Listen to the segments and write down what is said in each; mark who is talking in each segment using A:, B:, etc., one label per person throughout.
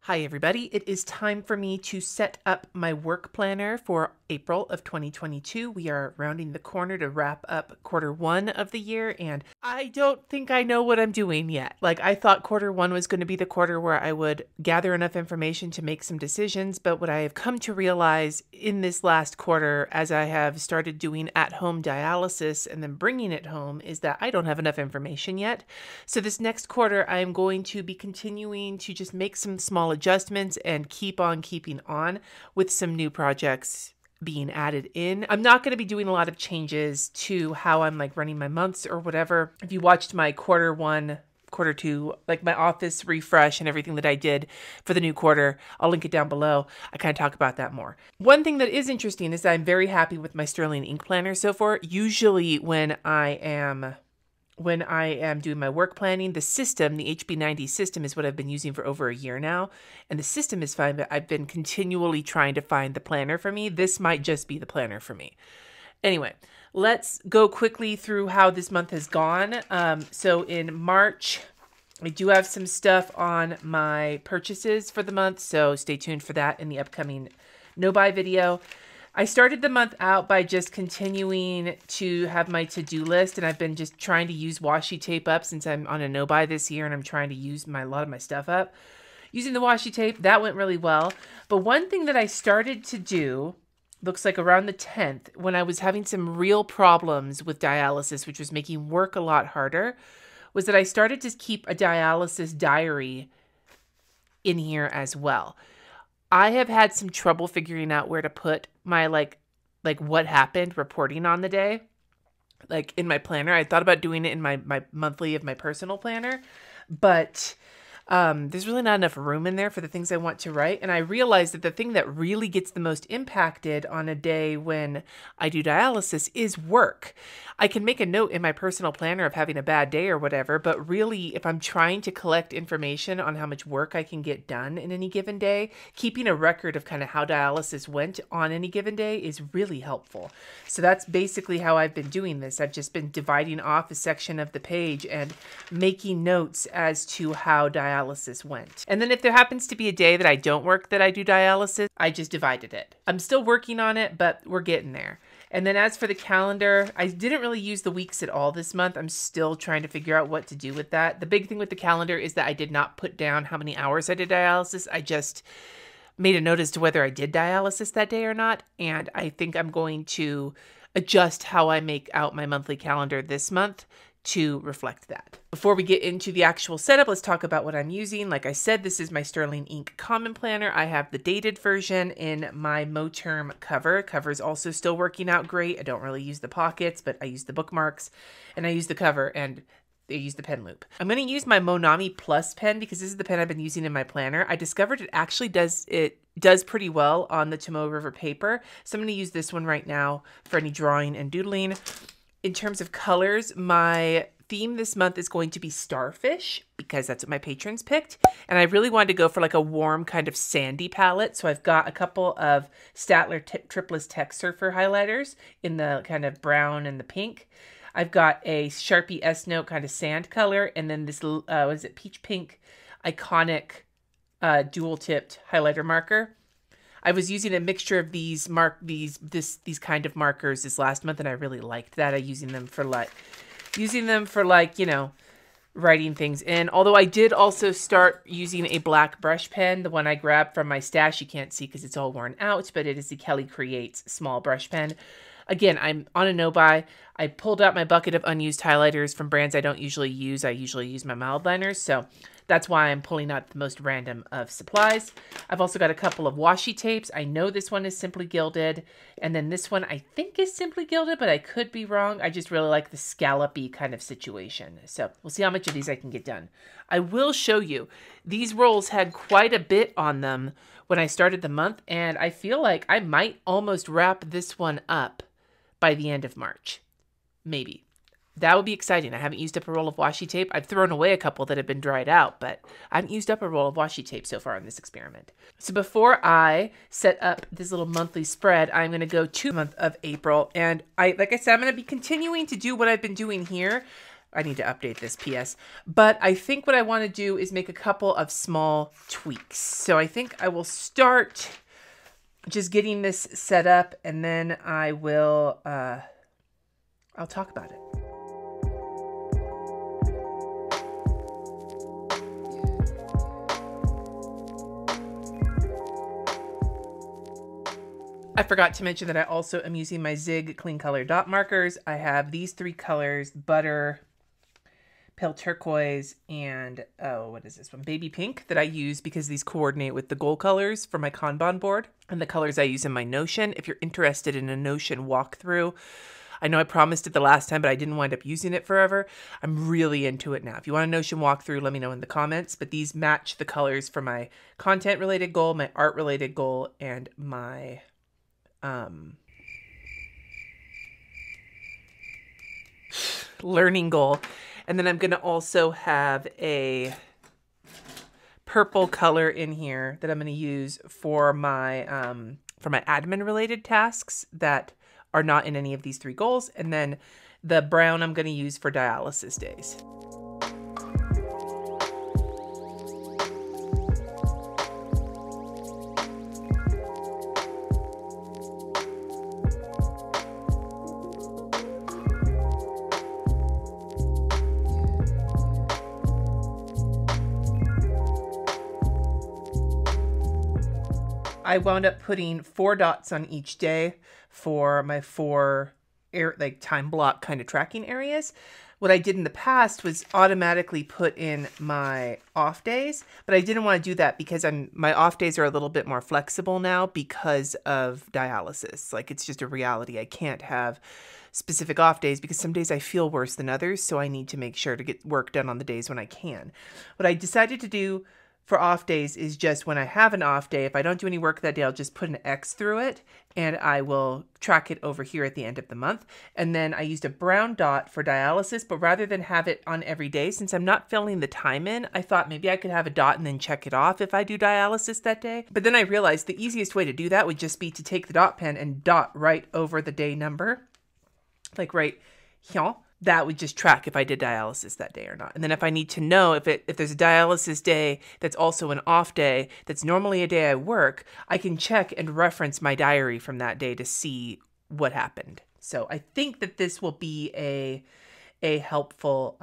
A: Hi everybody, it is time for me to set up my work planner for April of 2022. We are rounding the corner to wrap up quarter one of the year, and I don't think I know what I'm doing yet. I thought quarter one was going to be the quarter where I would gather enough information to make some decisions, but what I have come to realize in this last quarter, as I have started doing at-home dialysis and then bringing it home, is that I don't have enough information yet. So this next quarter, I am going to be continuing to just make some small adjustments and keep on keeping on with some new projects being added in. I'm not going to be doing a lot of changes to how I'm running my months or whatever. If you watched my quarter one, quarter two, my office refresh and everything that I did for the new quarter, I'll link it down below. I kind of talk about that more. One thing that is interesting is that I'm very happy with my Sterling ink planner so far. Usually when I am doing my work planning, the system, the HB90 system, is what I've been using for over a year now. And the system is fine, but I've been continually trying to find the planner for me. This might just be the planner for me. Anyway, let's go quickly through how this month has gone. So in March, I do have some stuff on my purchases for the month, so stay tuned for that in the upcoming no-buy video. I started the month out by just continuing to have my to-do list, and I've been just trying to use washi tape up since I'm on a no-buy this year, and I'm trying to use a lot of my stuff up. Using the washi tape, that went really well. But one thing that I started to do, looks like around the 10th, when I was having some real problems with dialysis, which was making work a lot harder, was that I started to keep a dialysis diary in here as well. I have had some trouble figuring out where to put my what happened reporting on the day, in my planner. I thought about doing it in my monthly of my personal planner, but there's really not enough room in there for the things I want to write. And I realized that the thing that really gets the most impacted on a day when I do dialysis is work. I can make a note in my personal planner of having a bad day or whatever, but really if I'm trying to collect information on how much work I can get done in any given day, keeping a record of kind of how dialysis went on any given day is really helpful. So that's basically how I've been doing this. I've just been dividing off a section of the page and making notes as to how dialysis went. And then if there happens to be a day that I don't work that I do dialysis, I just divided it. I'm still working on it, but we're getting there. And then as for the calendar, I didn't really use the weeks at all this month. I'm still trying to figure out what to do with that. The big thing with the calendar is that I did not put down how many hours I did dialysis. I just made a note as to whether I did dialysis that day or not. And I think I'm going to adjust how I make out my monthly calendar this month to reflect that. Before we get into the actual setup, let's talk about what I'm using. Like I said, this is my Sterling Ink Common Planner. I have the dated version in my Moterm cover. Cover is also still working out great. I don't really use the pockets, but I use the bookmarks and I use the cover and I use the pen loop. I'm going to use my Monami Plus pen because this is the pen I've been using in my planner. I discovered it actually does pretty well on the Tomoe River paper. So I'm going to use this one right now for any drawing and doodling. In terms of colors, my theme this month is going to be starfish because that's what my patrons picked. And I really wanted to go for a warm kind of sandy palette. So I've got a couple of Staedtler Triplus Tech Surfer highlighters in the kind of brown and the pink. I've got a Sharpie S-Note kind of sand color. And then this, peach pink iconic dual-tipped highlighter marker. I was using a mixture of these kind of markers this last month, and I really liked that. I using them for writing things in. Although I did also start using a black brush pen, the one I grabbed from my stash. You can't see because it's all worn out, but it is the Kelly Creates small brush pen. Again, I'm on a no-buy. I pulled out my bucket of unused highlighters from brands I don't usually use. I usually use my mild liners, so that's why I'm pulling out the most random of supplies. I've also got a couple of washi tapes. I know this one is Simply Gilded, and then this one I think is Simply Gilded, but I could be wrong. I just really like the scallopy kind of situation. So we'll see how much of these I can get done. I will show you. These rolls had quite a bit on them when I started the month, and I feel like I might almost wrap this one up by the end of March. Maybe. That would be exciting. I haven't used up a roll of washi tape. I've thrown away a couple that have been dried out, but I haven't used up a roll of washi tape so far in this experiment. So before I set up this little monthly spread, I'm going to go to the month of April. And like I said, I'm going to be continuing to do what I've been doing here. I need to update this PS. But I think what I want to do is make a couple of small tweaks. So I think I will start just getting this set up, and then I will, I'll talk about it. I forgot to mention that I also am using my Zig Clean Color dot markers. I have these 3 colors, butter, pale turquoise, and, oh, what is this one? Baby pink, that I use because these coordinate with the goal colors for my Kanban board and the colors I use in my Notion. If you're interested in a Notion walkthrough, I know I promised it the last time, but I didn't wind up using it forever. I'm really into it now. If you want a Notion walkthrough, let me know in the comments. But these match the colors for my content-related goal, my art-related goal, and my learning goal. And then I'm going to also have a purple color in here that I'm going to use for my admin related tasks that are not in any of these 3 goals. And then the brown I'm going to use for dialysis days. I wound up putting 4 dots on each day for my 4 time block kind of tracking areas. What I did in the past was automatically put in my off days, but I didn't want to do that because my off days are a little bit more flexible now because of dialysis. Like, it's just a reality. I can't have specific off days because some days I feel worse than others, so I need to make sure to get work done on the days when I can. What I decided to do for off days is just when I have an off day, if I don't do any work that day, I'll just put an X through it and I will track it over here at the end of the month. And then I used a brown dot for dialysis, but rather than have it on every day, since I'm not filling the time in, I thought maybe I could have a dot and then check it off if I do dialysis that day. But then I realized the easiest way to do that would just be to take the dot pen and dot right over the day number, like right here. That would just track if I did dialysis that day or not. And then if I need to know if there's a dialysis day that's also an off day, that's normally a day I work, I can check and reference my diary from that day to see what happened. So I think that this will be a helpful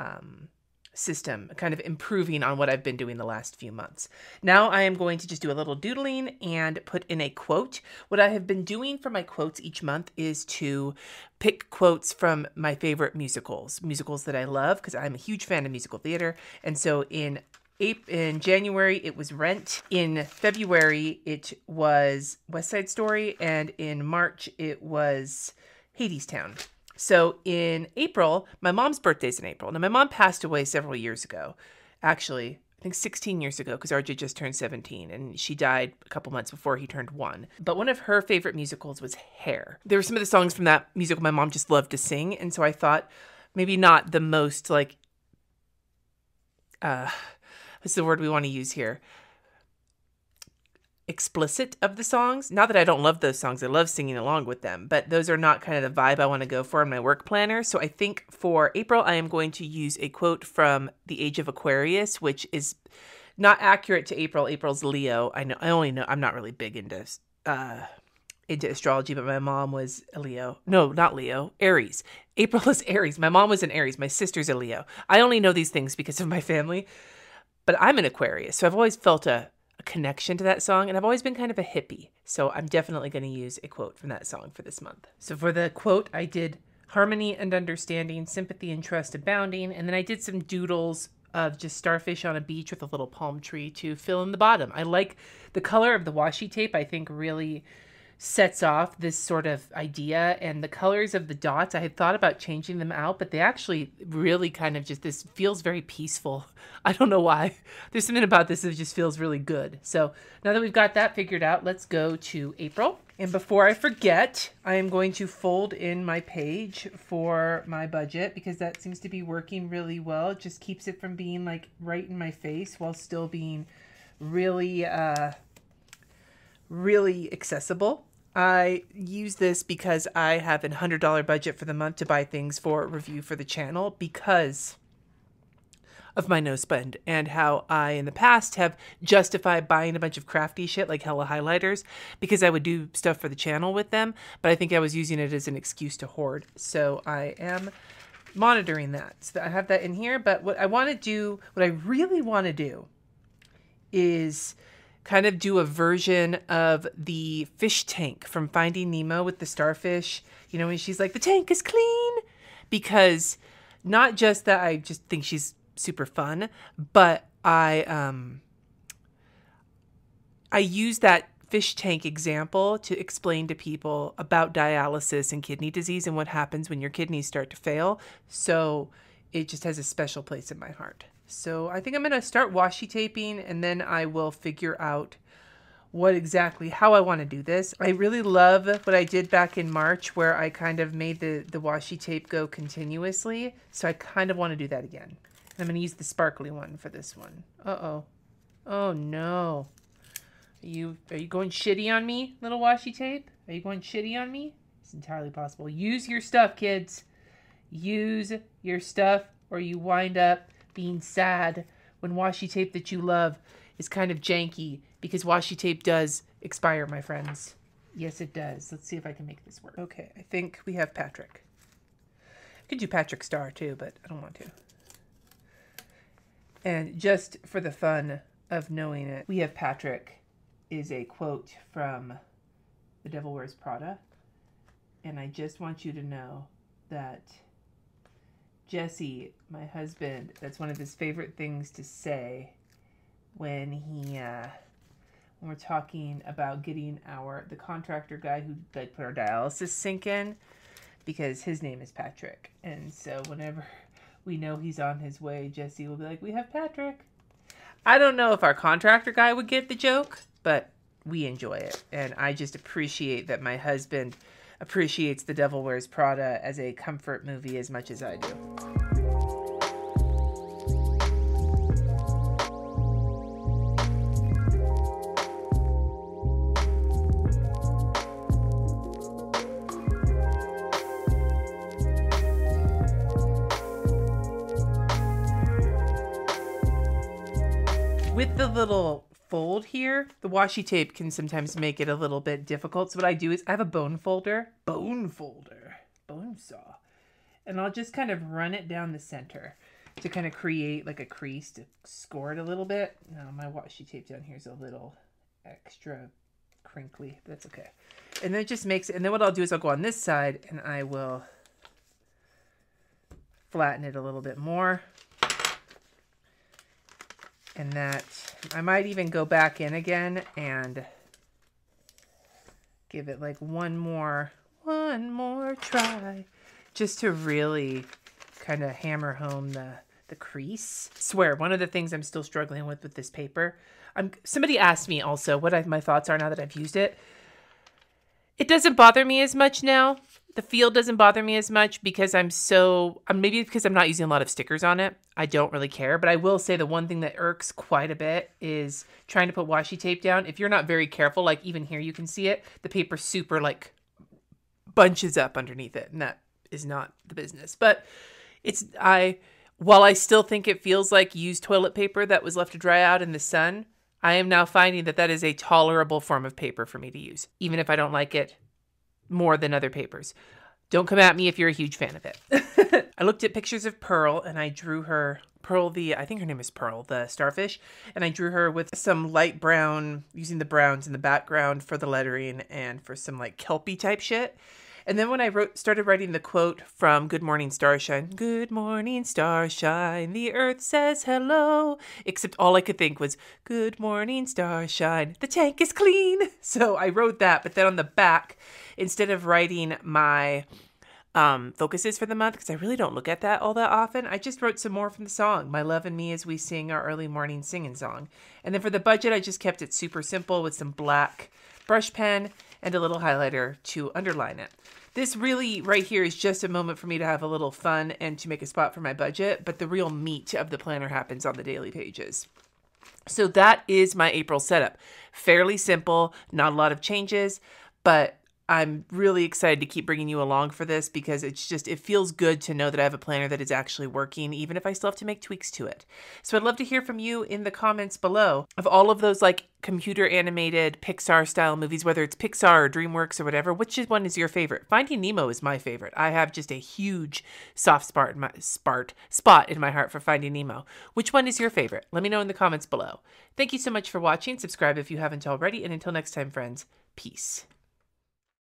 A: system, kind of improving on what I've been doing the last few months. Now I am going to just do a little doodling and put in a quote. What I have been doing for my quotes each month is to pick quotes from my favorite musicals that I love, because I'm a huge fan of musical theater. And so in January, it was Rent. In February, it was West Side Story. And in March, it was Hadestown. So in April, my mom's birthday's in April. Now, my mom passed away several years ago. Actually, I think 16 years ago, because RJ just turned 17, and she died a couple months before he turned 1. But one of her favorite musicals was Hair. There were some of the songs from that musical my mom just loved to sing, and so I thought maybe not the most, like, what's the word we want to use here? Explicit of the songs. Not that I don't love those songs. I love singing along with them, but those are not kind of the vibe I want to go for in my work planner. So I think for April, I am going to use a quote from The Age of Aquarius, which is not accurate to April. April's Leo. I only know, I'm not really big into astrology, but my mom was a Leo. No, not Leo. Aries. April is Aries. My mom was an Aries. My sister's a Leo. I only know these things because of my family, but I'm an Aquarius. So I've always felt a connection to that song, and I've always been kind of a hippie, so I'm definitely going to use a quote from that song for this month. So for the quote, I did harmony and understanding, sympathy and trust abounding, and then I did some doodles of just starfish on a beach with a little palm tree to fill in the bottom. I like the color of the washi tape. I think really sets off this sort of idea, and the colors of the dots, I had thought about changing them out, but they actually really kind of just, this feels very peaceful. I don't know why. There's something about this that just feels really good. So now that we've got that figured out, let's go to April. And before I forget, I am going to fold in my page for my budget, because that seems to be working really well. It just keeps it from being like right in my face while still being really, really accessible. I use this because I have a $100 budget for the month to buy things for review for the channel, because of my no spend and how I, in the past, have justified buying a bunch of crafty shit like hella highlighters because I would do stuff for the channel with them, but I think I was using it as an excuse to hoard. So I am monitoring that. So I have that in here, but what I really want to do is kind of do a version of the fish tank from Finding Nemo with the starfish, you know, when she's like, the tank is clean, because not just that I just think she's super fun, but I use that fish tank example to explain to people about dialysis and kidney disease and what happens when your kidneys start to fail. So it just has a special place in my heart. So I think I'm going to start washi taping, and then I will figure out how I want to do this. I really love what I did back in March where I kind of made the washi tape go continuously. So I kind of want to do that again. I'm going to use the sparkly one for this one. Uh-oh. Oh, no. Are you going shitty on me, little washi tape? Are you going shitty on me? It's entirely possible. Use your stuff, kids. Use your stuff, or you wind up being sad when washi tape that you love is kind of janky, because washi tape does expire, my friends. Yes, it does. Let's see if I can make this work. Okay, I think we have Patrick. I could do Patrick Star too, but I don't want to. And just for the fun of knowing it, we have Patrick is a quote from The Devil Wears Prada. And I just want you to know that Jesse, my husband, that's one of his favorite things to say when we're talking about getting the contractor guy who put our dialysis sink in, because his name is Patrick. And so whenever we know he's on his way, Jesse will be like, we have Patrick. I don't know if our contractor guy would get the joke, but we enjoy it. And I just appreciate that my husband appreciates The Devil Wears Prada as a comfort movie as much as I do. With the little fold here, the washi tape can sometimes make it a little bit difficult. So what I do is I have a bone saw, and I'll just kind of run it down the center to kind of create like a crease to score it a little bit. Now my washi tape down here is a little extra crinkly, but that's okay. And then it just makes it, and then what I'll do is I'll go on this side and I will flatten it a little bit more. And that, I might even go back in again and give it like one more try, just to really kind of hammer home the crease. I swear, one of the things I'm still struggling with this paper, somebody asked me also what my thoughts are now that I've used it. It doesn't bother me as much now. The feel doesn't bother me as much because maybe because I'm not using a lot of stickers on it. I don't really care, but I will say the one thing that irks quite a bit is trying to put washi tape down. If you're not very careful, like even here you can see it, the paper super like bunches up underneath it, and that is not the business. But while I still think it feels like used toilet paper that was left to dry out in the sun, I am now finding that is a tolerable form of paper for me to use, even if I don't like it more than other papers. Don't come at me if you're a huge fan of it. I looked at pictures of Pearl, and I drew her, I think her name is Pearl, the starfish, and I drew her with some light brown, using the browns in the background for the lettering and for some like kelpie type shit. And then when I started writing the quote from Good Morning Starshine, good morning starshine, the earth says hello, except all I could think was, good morning starshine, the tank is clean. So I wrote that, but then on the back, instead of writing my focuses for the month, because I really don't look at that all that often, I just wrote some more from the song, My Love and Me as we sing our early morning singing song. And then for the budget, I just kept it super simple with some black brush pen and a little highlighter to underline it. This really right here is just a moment for me to have a little fun and to make a spot for my budget, but the real meat of the planner happens on the daily pages. So that is my April setup. Fairly simple, not a lot of changes, but I'm really excited to keep bringing you along for this because it feels good to know that I have a planner that is actually working, even if I still have to make tweaks to it. So I'd love to hear from you in the comments below of all of those like computer animated Pixar style movies, whether it's Pixar or DreamWorks or whatever. Which one is your favorite? Finding Nemo is my favorite. I have just a huge soft spot in my heart for Finding Nemo. Which one is your favorite? Let me know in the comments below. Thank you so much for watching. Subscribe if you haven't already. And until next time, friends, peace.